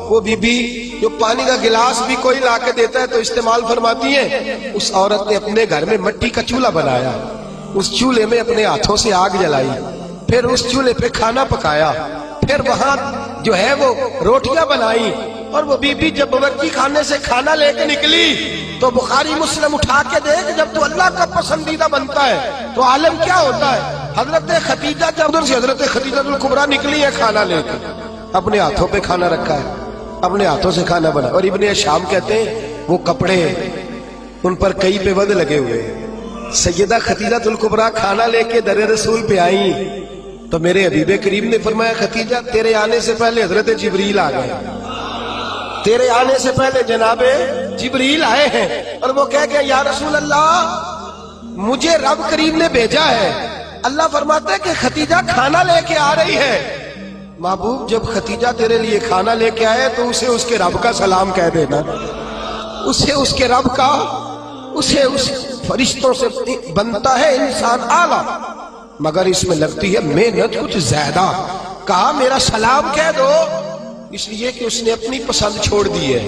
وہ بی بی جو پانی کا گلاس بھی کوئی لا کے دیتا ہے تو استعمال فرماتی ہے، اس عورت نے اپنے گھر میں مٹی کا چولہا بنایا، اس چولہے میں اپنے ہاتھوں سے آگ جلائی، پھر اس چولہے پہ کھانا پکایا، پھر وہاں جو ہے وہ روٹیاں بنائی، اور وہ بی بی جب باورچی خانے سے کھانا لے کے نکلی تو بخاری مسلم اٹھا کے دیکھ، جب تو اللہ کا پسندیدہ بنتا ہے تو عالم کیا ہوتا ہے۔ حضرت ختیجہ جب ادھر سے حضرت خدیجہ الکبریٰ نکلی ہے کھانا لے کے، اپنے ہاتھوں پہ کھانا رکھا ہے، اپنے ہاتھوں سے کھانا بنا، اور ابن شام کہتے ہیں وہ کپڑے ان پر کئی پہ ود لگے ہوئے۔ سیدہ ختیجہ الکبریٰ کھانا لے کے در رسول پہ آئیں تو میرے حبیب کریم نے فرمایا، ختیجہ تیرے آنے سے پہلے حضرت جبریل آ گئے، تیرے آنے سے پہلے جناب جبریل آئے ہیں، اور وہ کہہ گئے یا رسول اللہ مجھے رب کریم نے بھیجا ہے۔ اللہ فرماتا ہے کہ ختیجہ کھانا لے کے آ رہی ہے۔ محبوب جب ختیجہ تیرے لیے کھانا لے کے آئے تو اسے اس کے رب کا سلام کہہ دینا، اسے اس کے رب کا، اسے اس فرشتوں سے بنتا ہے انسان اعلیٰ، مگر اس میں لگتی ہے محنت کچھ زیادہ۔ کہا میرا سلام کہہ دو، اس لیے کہ اس نے اپنی پسند چھوڑ دی ہے،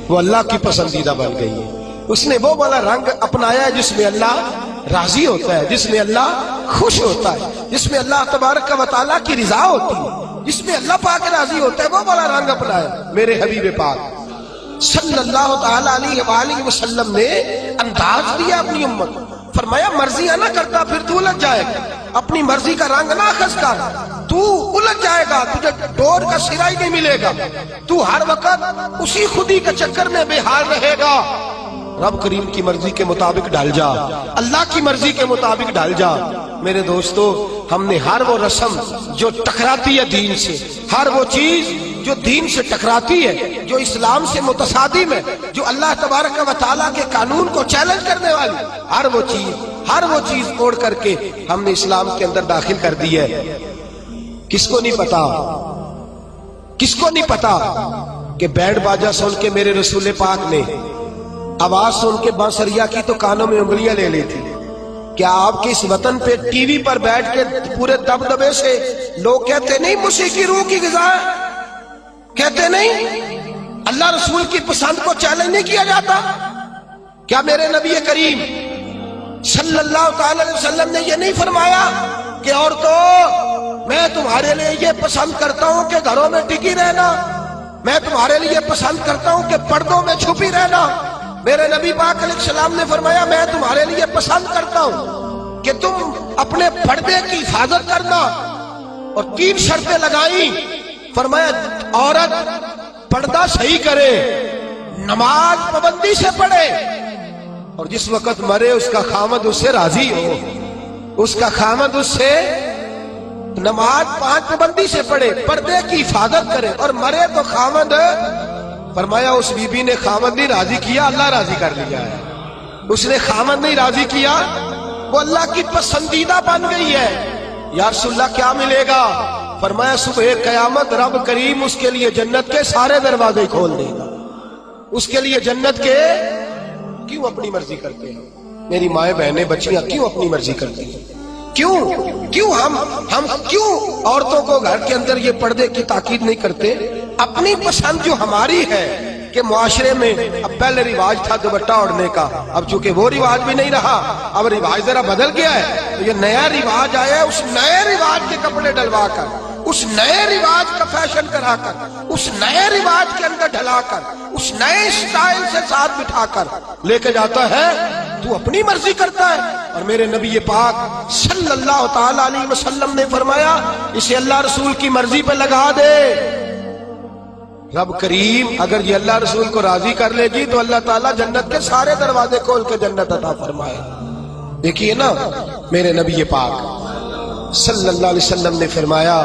وہ اللہ کی پسندیدہ بن گئی ہے۔ اس نے وہ والا رنگ اپنایا ہے جس میں اللہ راضی ہوتا ہے، جس میں اللہ خوش ہوتا ہے، جس میں اللہ تبارک و تعالیٰ کی رضا ہوتی ہے، جس میں اللہ پاک راضی ہوتا ہے، وہ والا رنگ اپنایا میرے حبیب پاک صلی اللہ تعالیٰ علیہ وآلہ وسلم نے۔ انداز دیا اپنی امت، فرمایا مرضیاں نہ کرتا پھر تو الجھ جائے گا، اپنی مرضی کا رنگ نہ اخذ کر، تو الجھ جائے گا، تجھے ڈور کا سرا ہی نہیں ملے گا، تو ہر وقت اسی خودی کے چکر میں بے حال رہے گا۔ رب کریم کی مرضی کے مطابق ڈال جا، اللہ کی مرضی کے مطابق ڈال جا۔ میرے دوستو، ہم نے ہر وہ رسم جو ٹکراتی ہے دین سے، ہر وہ چیز جو دین سے ٹکراتی ہے، جو اسلام سے متصادم ہے، جو اللہ تبارک و تعالیٰ کے قانون کو چیلنج کرنے والی، ہر وہ چیز توڑ کر کے ہم نے اسلام کے اندر داخل کر دی ہے۔ کس کو نہیں پتا کہ بینڈ باجا سن کے میرے رسول پاک نے آواز سن کے بانسریا کی تو کانوں میں انگلیاں لے لی تھی۔ کیا آپ کے اس وطن پہ ٹی وی پر بیٹھ کے پورے دبدبے سے لوگ کہتے نہیں موسیقی روح کی غذا ہے؟ کہتے نہیں اللہ رسول کی پسند کو چیلنج نہیں کیا جاتا؟ کیا میرے نبی کریم صلی اللہ تعالی علیہ وسلم نے یہ نہیں فرمایا کہ عورتوں میں تمہارے لیے یہ پسند کرتا ہوں کہ گھروں میں ٹکی رہنا، میں تمہارے لیے پسند کرتا ہوں کہ پردوں میں چھپی رہنا؟ میرے نبی پاک علیہ السلام نے فرمایا میں تمہارے لیے پسند کرتا ہوں کہ تم اپنے پردے کی حفاظت کرنا، اور 3 شرطیں لگائیں۔ فرمایا عورت پردہ صحیح کرے، نماز پابندی سے پڑھے، اور جس وقت مرے اس کا خامد اس سے راضی ہو، اس کا خامد اس سے نماز 5 پابندی سے پڑھے، پردے کی حفاظت کرے، اور مرے تو خامد، فرمایا اس بی بی نے خامد نہیں راضی کیا، اللہ راضی کر لیا ہے۔ اس نے خامد نہیں راضی کیا، وہ اللہ کی پسندیدہ بن گئی ہے۔ یا رسول اللہ کیا ملے گا؟ فرمایا صبح قیامت رب کریم اس کے لیے جنت کے سارے دروازے کھول دے گا۔ اس کے لیے جنت کے، کیوں اپنی مرضی کرتے ہیں میری مائیں بہنیں بچیاں، کیوں اپنی مرضی کرتی ہیں؟ کیوں ہم کیوں عورتوں کو گھر کے اندر یہ پردے کی تاکید نہیں کرتے؟ اپنی پسند جو ہماری ہے کہ معاشرے میں اب پہلے رواج تھا دوپٹہ اوڑھنے کا، اب چونکہ وہ رواج بھی نہیں رہا، اب رواج ذرا بدل گیا ہے، تو یہ نیا رواج آیا ہے، اس نئے رواج کے کپڑے ڈلوا کر، اس نئے رواج کا فیشن کرا کر، اس نئے رواج کے اندر ڈھلا کر، اس نئے اسٹائل سے ساتھ بٹھا کر لے کے جاتا ہے، تو اپنی مرضی کرتا ہے۔ اور میرے نبی پاک صلی اللہ تعالی علیہ وسلم نے فرمایا اسے اللہ رسول کی مرضی پہ لگا دے، رب کریم اگر یہ اللہ رسول کو راضی کر لے گی تو اللہ تعالیٰ جنت کے سارے دروازے کھول کے جنت عطا فرمائے. دیکھیے نا میرے نبی پاک صلی اللہ علیہ وسلم نے فرمایا،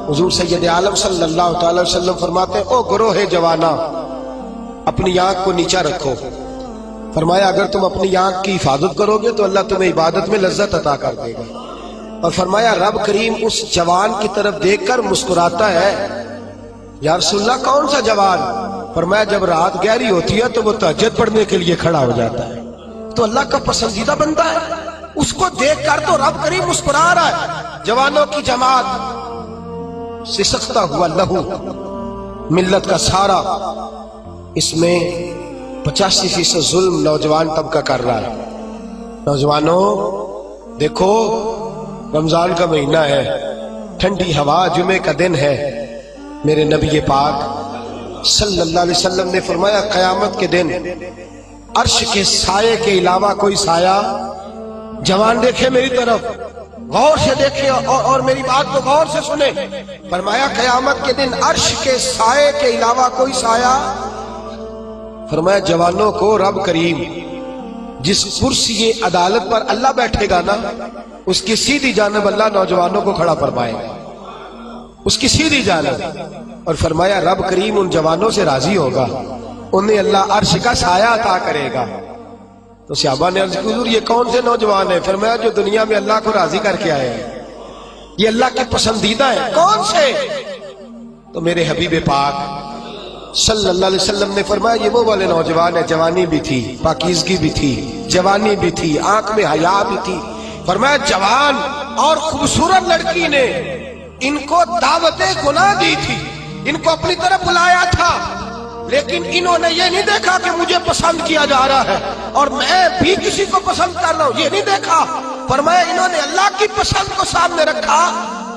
حضور سید عالم صلی اللہ تعالی وسلم فرماتے ہیں، او گروہ جوانا اپنی آنکھ کو نیچا رکھو. فرمایا اگر تم اپنی آنکھ کی حفاظت کرو گے تو اللہ تمہیں عبادت میں لذت عطا کر دے گا. اور فرمایا رب کریم اس جوان کی طرف دیکھ کر مسکراتا ہے. یا رسول اللہ کون سا جوان؟ فرمایا جب رات گہری ہوتی ہے تو وہ تہجد پڑھنے کے لیے کھڑا ہو جاتا ہے، تو اللہ کا پسندیدہ بندہ ہے. اس کو دیکھ کر تو رب کریم مسکرا رہا ہے. جوانوں کی جماعت سسکتا ہوا لہو ملت کا سارا، اس میں 85% ظلم نوجوان طبقہ کر رہا ہے. نوجوانوں دیکھو رمضان کا مہینہ ہے، ٹھنڈی ہوا، جمعے کا دن ہے. میرے نبی پاک صلی اللہ علیہ وسلم نے فرمایا قیامت کے دن عرش کے سائے کے علاوہ کوئی سایہ، جوان دیکھے میری طرف غور سے دیکھے اور میری بات کو غور سے سنے. فرمایا قیامت کے دن عرش کے سائے کے علاوہ کوئی سایہ. فرمایا جوانوں کو رب کریم جس کرسی عدالت پر اللہ بیٹھے گا نا، اس کی سیدھی جانب اللہ نوجوانوں کو کھڑا فرمائے گا، اس کی سیدھی جانب. اور فرمایا رب کریم ان جوانوں سے راضی ہوگا، انہیں اللہ عرش کا سایہ عطا کرے گا. تو صحابہ نے عرض کی حضور یہ کون سے نوجوان ہیں؟ فرمایا جو دنیا میں اللہ کو راضی کر کے آئے ہیں، یہ اللہ کے پسندیدہ ہیں. کون سے؟ تو میرے حبیب پاک صلی اللہ علیہ وسلم نے فرمایا یہ وہ والے نوجوان ہیں، جوانی بھی تھی، پاکیزگی بھی تھی، جوانی بھی تھی، آنکھ میں حیا بھی تھی. فرمایا جوان اور خوبصورت لڑکی نے ان کو دعوت گناہ دی تھی، ان کو اپنی طرف بلایا تھا، لیکن انہوں نے یہ نہیں دیکھا کہ مجھے پسند کیا جا رہا ہے اور میں بھی کسی کو پسند کر رہا ہوں، یہ نہیں دیکھا. فرمایا انہوں نے اللہ کی پسند کو سامنے رکھا.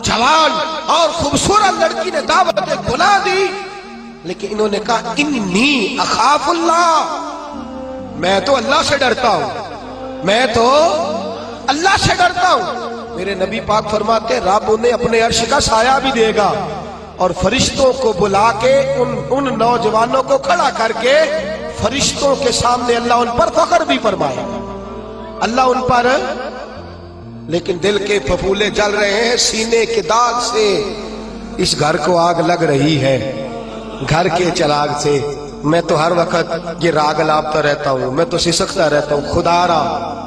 جوان اور خوبصورت لڑکی نے دعوت گناہ دی، لیکن انہوں نے کہا انی اخاف اللہ، میں تو اللہ سے ڈرتا ہوں، میں تو اللہ سے ڈرتا ہوں. میرے نبی پاک فرماتے رب انہیں اپنے عرش کا سایہ بھی دے گا اور فرشتوں کو بلا کے ان نوجوانوں کو کھڑا کر کے فرشتوں کے سامنے اللہ ان پر فخر بھی فرمائے گا. اللہ ان پر، لیکن دل کے پھپھولے جل رہے ہیں سینے کے داغ سے. اس گھر کو آگ لگ رہی ہے گھر کے چراغ سے. میں تو ہر وقت یہ راگ لاپتا رہتا ہوں، میں تو سسکتا رہتا ہوں. خدا را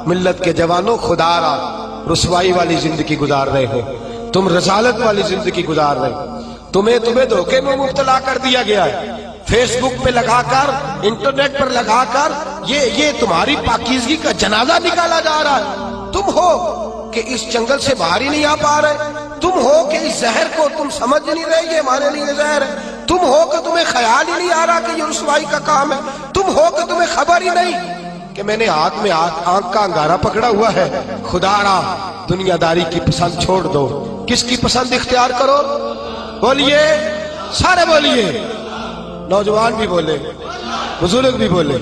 ملت کے جوانوں، خدا را رسوائی والی زندگی گزار رہے ہو تم، رسالت والی زندگی گزار رہے ہو. تمہیں دھوکے میں مبتلا کر دیا گیا ہے، فیس بک پہ لگا کر، انٹرنیٹ پر لگا کر یہ تمہاری پاکیزگی کا جنازہ نکالا جا رہا ہے. تم ہو کہ اس جنگل سے باہر ہی نہیں آ پا رہے، تم ہو کہ اس زہر کو تم سمجھ نہیں رہے یہ ہمارے لیے زہر ہے، تم ہو کہ تمہیں خیال ہی نہیں آ رہا کہ یہ رسوائی کا کام ہے، تم ہو کہ تمہیں خبر ہی نہیں کہ میں نے ہاتھ میں آنکھ کا انگارہ پکڑا ہوا ہے. خدا را دنیا داری کی پسند چھوڑ دو، کس کی پسند اختیار کرو؟ بولیے، سارے بولیے، نوجوان بھی بولے، بزرگ بھی بولے.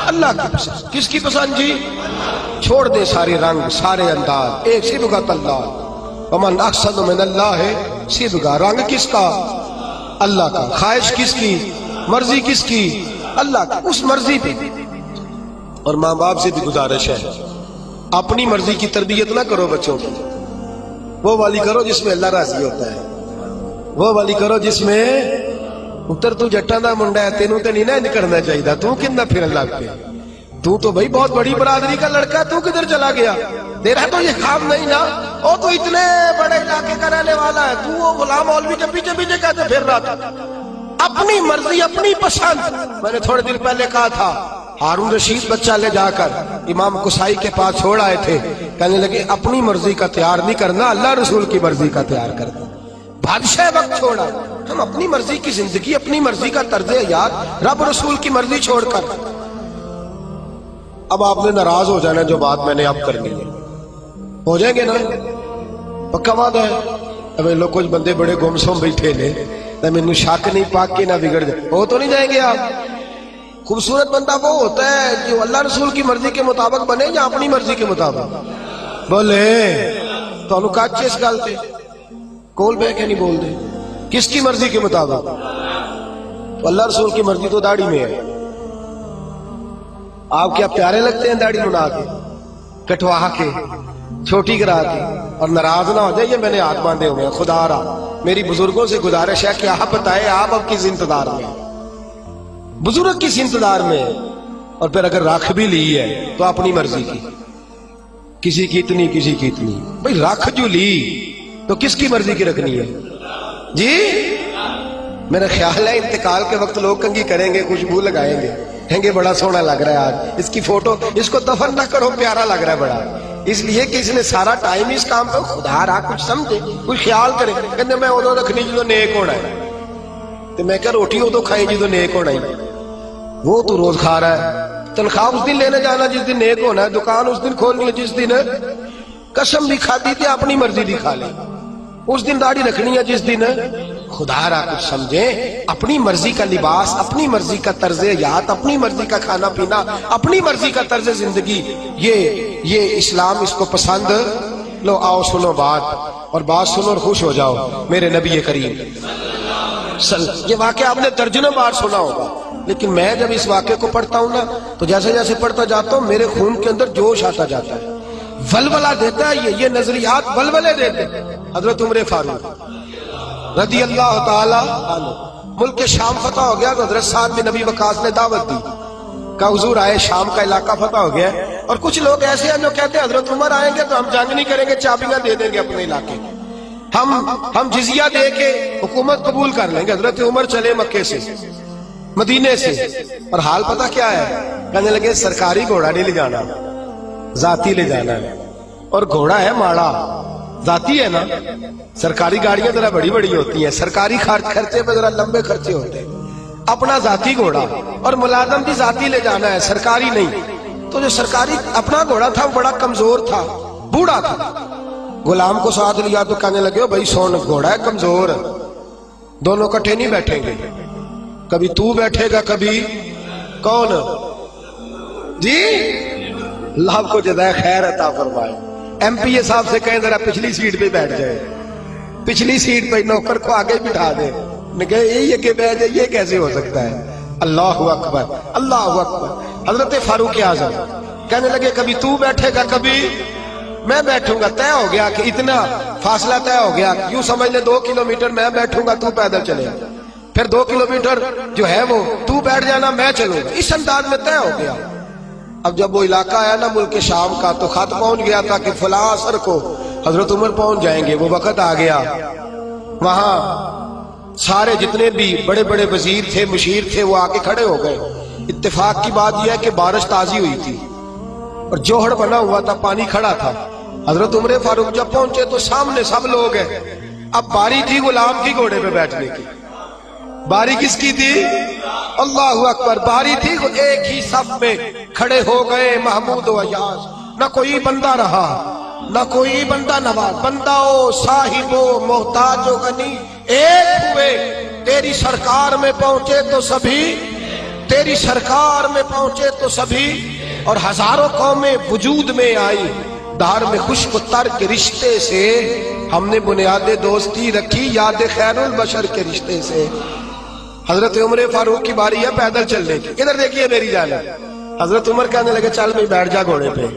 اللہ کی پسند. کس کی پسند جی؟ چھوڑ دے سارے رنگ، سارے انداز، ایک صبغۃ اللہ، ومن احسن من اللہ صبغہ. رنگ کس کا؟ اللہ کا. خواہش کس کی؟ مرضی کس کی؟ اللہ کی. اس مرضی پہ. اور ماں باپ سے بھی گزارش ہے اپنی مرضی کی تربیت نہ کرو بچوں کی، وہ والی کرو جس میں اللہ راضی ہوتا ہے، وہ والی کرو جس میں اتر تو جٹاں دا منڈا ہے، تینوں تے نہیں نہ کرنا چاہیے، تو کندہ پھر اللہ پہ، تو بھائی بہت بڑی برادری کا لڑکا، تو کدھر چلا گیا؟ تیرا تو یہ کام نہیں نا، وہ تو اتنے بڑے علاقے کا رہنے والا ہے، تو وہ غلام مولوی کے پیچھے پیچھے کہتے پھر رہا تھا. اپنی مرضی، اپنی پسند. میں نے تھوڑے دن پہلے کہا تھا ہارون رشید بچہ لے جا کر امام قصائی کے پاس چھوڑ آئے تھے، کہنے لگے اپنی مرضی کا تیار نہیں کرنا، اللہ رسول کی مرضی کا تیار کرنا. بادشاہ وقت چھوڑا. ہم اپنی مرضی کی زندگی، اپنی مرضی کا طرز حیات، رب رسول کی مرضی چھوڑ کر. اب آپ نے ناراض ہو جانا جو بات میں نے اب کرنی ہے، ہو جائیں گے نا؟ پکا وعدہ ہے. اب لوگ کچھ بندے بڑے گمسم بیٹھے نے، نہ مینوں شک نہیں پاک کے نہ بگڑ جائے. ہو تو نہیں جائیں گے آپ؟ خوبصورت بندہ وہ ہوتا ہے جو اللہ رسول کی مرضی کے مطابق بنے یا اپنی مرضی کے مطابق بولے. تو انہوں کہا اس گل تے کول بے کے نہیں بول دے، کس کی مرضی کے مطابق؟ تو اللہ رسول کی مرضی تو داڑھی میں ہے. آپ کیا پیارے لگتے ہیں داڑھی منا کے, کٹوا کے, چھوٹی کرا کے, اور ناراض نہ ہو جائے یہ میں نے ہاتھ باندھے ہوئے ہیں. خدا را میری بزرگوں سے گزارش ہے کہ آپ بتائیں آپ اب کس انتظار میں ہیں, بزرگ کس انتظار میں ہے. اور پھر اگر رکھ بھی لی ہے تو اپنی مرضی کی, کسی کی اتنی کسی کی اتنی. بھئی رکھ جو لی تو کس کی مرضی کی رکھنی ہے جی؟ میرا خیال ہے انتقال کے وقت لوگ کنگھی کریں گے, خوشبو لگائیں گے, کہیں گے بڑا سونا لگ رہا ہے آج, اس کی فوٹو, اس کو دفن نہ کرو, پیارا لگ رہا ہے بڑا. اس لیے کہ اس نے سارا ٹائم اس کام پہ, خدا را کچھ سمجھے, کچھ خیال کرے. کہتے میں ادو رکھنی جدو نیک ہونا ہے, تو میں کہا روٹی ادو کھائی جدو نیک ہونا ہے. وہ تو روز کھا رہا ہے, تنخواہ اس دن لینے جانا جس دن نیک ہونا ہے, دکان اس دن کھولنی ہے جس دن قسم بھی کھادی تھی اپنی مرضی بھی کھا لی, اس دن داڑھی رکھنی ہے جس دن. خدا را کچھ سمجھیں, اپنی مرضی کا لباس, اپنی مرضی کا طرز حیات, اپنی مرضی کا کھانا پینا, اپنی مرضی کا طرز زندگی, یہ اسلام اس کو پسند. لو آؤ سنو بات, اور بات سنو اور خوش ہو جاؤ. میرے نبی کریم یہ واقعہ آپ نے درجنوں بار سنا ہوگا, لیکن میں جب اس واقعے کو پڑھتا ہوں نا تو جیسے جیسے پڑھتا جاتا ہوں میرے خون کے اندر جوش آتا جاتا ہے, ولولہ دیتا ہے. یہ نظریات ولولے دیتے ہیں. حضرت عمر فاروق رضی اللہ تعالی عنہ, ملک شام فتح ہو گیا تو حضرت سعد بن نبی وقاص نے دعوت دی, کہا حضور آئے, شام کا علاقہ فتح ہو گیا. اور کچھ لوگ ایسے ہیں جو کہتے ہیں حضرت عمر آئیں گے تو ہم جنگ نہیں کریں گے, چابیاں دے دیں گے اپنے علاقے کی, ہم جزیہ دے کے حکومت قبول کر لیں گے. حضرت عمر چلے مکے سے, مدینے سے, اور حال پتہ کیا ہے, کہنے لگے سرکاری گھوڑا نہیں لے جانا, ذاتی لے جانا ہے. اور گھوڑا ہے ماڑا, ذاتی ہے نا, سرکاری گاڑیاں ذرا بڑی بڑی ہوتی ہیں, سرکاری خرچے پہ ذرا لمبے خرچے ہوتے ہیں. اپنا ذاتی گھوڑا, اور ملازم بھی ذاتی لے جانا ہے, سرکاری نہیں. تو جو سرکاری اپنا گھوڑا تھا وہ بڑا کمزور تھا, بوڑھا تھا. غلام کو ساتھ لیا تو کہنے لگے بھائی سون, گھوڑا ہے کمزور, دونوں کٹھے نہیں بیٹھیں گے, کبھی تو بیٹھے گا کبھی کون جی. اللہ آپ کو جزائے خیر عطا فرمائے. ایم پی اے صاحب سے کہیں ذرا پچھلی سیٹ پہ بیٹھ جائے, پچھلی سیٹ پہ نوکر کو آگے بٹھا دے, نے کہے یہ کہ بیٹھ جائے, یہ کیسے ہو سکتا ہے. اللہ اکبر, اللہ اکبر. حضرت فاروق اعظم کہنے لگے کبھی تو بیٹھے گا کبھی میں بیٹھوں گا. طے ہو گیا کہ اتنا فاصلہ طے ہو گیا, یوں سمجھ لے 2 کلومیٹر میں بیٹھوں گا, تو پیدل چلے, پھر 2 کلومیٹر جو ہے وہ تو بیٹھ جانا, میں چلوں گا. اس انداز میں طے ہو گیا. اب جب وہ علاقہ آیا نا ملک شام کا, تو خط پہنچ گیا تھا کہ فلاں عصر کو حضرت عمر پہنچ جائیں گے. وہ وقت آ گیا, وہاں سارے جتنے بھی بڑے بڑے وزیر تھے, مشیر تھے, وہ آ کے کھڑے ہو گئے. اتفاق کی بات یہ ہے کہ بارش تازی ہوئی تھی اور جوہر بنا ہوا تھا, پانی کھڑا تھا. حضرت عمر فاروق جب پہنچے تو سامنے سب لوگ ہیں. اب باری تھی غلام کی گھوڑے پہ بیٹھنے کی, باری کس کی تھی؟ اللہ اکبر. باری تھی, ایک ہی صف میں کھڑے ہو گئے محمود و ایاز. نہ کوئی بندہ رہا, نہ کوئی بندہ نواز, بندہ او صاحب و محتاج و غنی ایک ہوئے. تیری سرکار میں پہنچے تو سبھی, تیری سرکار میں پہنچے تو سبھی, اور ہزاروں قومیں وجود میں آئی. دار میں خشک و تر کے رشتے سے ہم نے بنیاد دوستی رکھی, یاد خیر البشر کے رشتے سے. حضرت عمر فاروق کی باری ہے پیدل چلنے کی. ادھر دیکھیے میری جانب. حضرت عمر کہنے لگے چل بھائی بیٹھ جا گھوڑے پہ.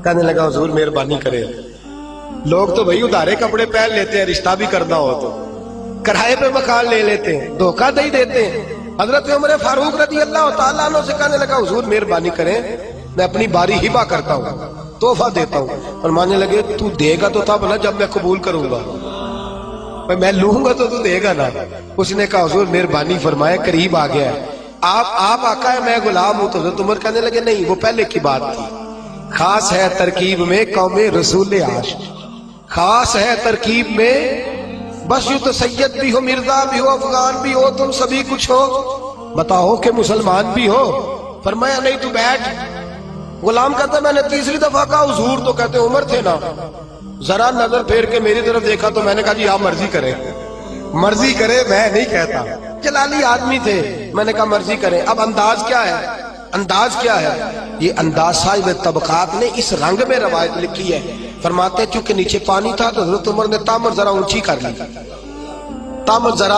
کہنے لگا حضور مہربانی کرے, لوگ تو بھائی ادھارے کپڑے پہن لیتے ہیں, رشتہ بھی کرنا ہو تو کرائے پہ مکان لے لیتے ہیں, دھوکہ دے دیتے ہیں. حضرت عمر فاروق رضی اللہ تعالیٰ عنہ سے کہنے لگا حضور مہربانی کریں, میں اپنی باری ہبہ کرتا ہوں, تحفہ دیتا ہوں. اور ماننے لگے تو دے گا تو تب نا جب میں قبول کروں گا, میں لوں گا تو دے گا نا. اس نے کہا حضور مہربانی فرمائے, قریب آ گیا ہے, آپ آقا ہے میں غلام ہوں. تو حضرت عمر کہنے لگے نہیں, وہ پہلے کی بات تھی. خاص ہے ترکیب میں قوم رسول عاشق, خاص ہے ترکیب میں, بس یوں تو سید بھی ہو, مرزا بھی ہو, افغان بھی ہو, تم سبھی کچھ ہو, بتاؤ کہ مسلمان بھی ہو. فرمایا نہیں تو بیٹھ. غلام کہتا میں نے تیسری دفعہ کہا حضور, تو کہتے عمر تھے نا, ذرا نظر پھیر کے میری طرف دیکھا تو میں نے کہا جی آپ مرضی کریں, مرضی کرے, میں نہیں کہتا. جلالی آدمی تھے, میں نے کہا مرضی کریں. اب انداز کیا ہے, انداز کیا ہے, یہ انداز صاحب طبقات نے اس رنگ میں روایت لکھی ہے. فرماتے چونکہ نیچے پانی تھا تو حضرت عمر نے تامر ذرا اونچی کر لی, تامر ذرا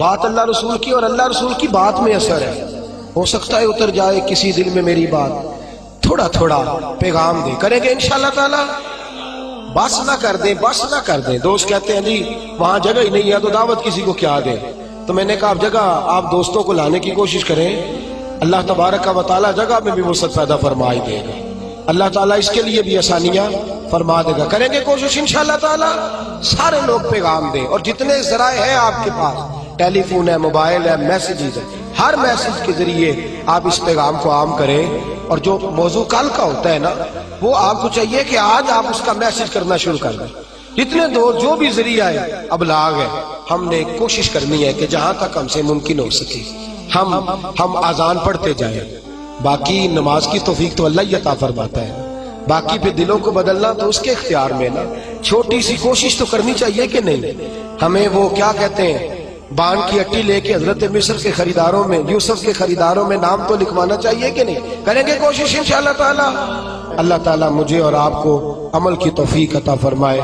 بات اللہ رسول کی اور اللہ رسول کی بات میں اثر ہے. ہو سکتا ہے اتر جائے کسی دل میں میری بات, تھوڑا تھوڑا پیغام دے. کریں گے انشاءاللہ تعالی. بس نہ کر دیں, بس نہ کر دیں. دوست کہتے ہیں جی وہاں جگہ ہی نہیں ہے تو دعوت کسی کو کیا دیں. تو میں نے کہا اب جگہ آپ دوستوں کو لانے کی کوشش کریں, اللہ تبارک و تعالی جگہ میں بھی وسعت پیدا فرما ہی دے گا. اللہ تعالیٰ اس کے لیے بھی آسانیاں فرما دے گا. کریں گے کوشش انشاءاللہ تعالیٰ. سارے لوگ پیغام دیں, اور جتنے ذرائع ہیں آپ کے پاس, ٹیلی فون ہے, موبائل ہے, میسیجز ہے, ہر میسیج کے ذریعے آپ اس پیغام کو عام کریں. اور جو موضوع کل کا ہوتا ہے نا, وہ آپ کو چاہیے کہ آج آپ اس کا میسیج کرنا شروع کر دیں. جتنے جو بھی ذریعہ ہے ابلاغ ہے, ہم نے کوشش کرنی ہے کہ جہاں تک ہم سے ممکن ہو سکے ہم آذان پڑھتے جائیں. باقی نماز کی توفیق تو اللہ ہی عطا فرماتا ہے. باقی پہ دلوں کو بدلنا تو اس کے اختیار میں نا. چھوٹی سی کوشش تو کرنی چاہیے کہ نہیں. ہمیں وہ کیا کہتے ہیں, بان کی اٹی لے کے حضرت مصر کے خریداروں میں, یوسف کے خریداروں میں نام تو لکھوانا چاہیے کہ نہیں. کریں گے کوشش انشاءاللہ تعالی. اللہ تعالیٰ مجھے اور آپ کو عمل کی توفیق عطا فرمائے.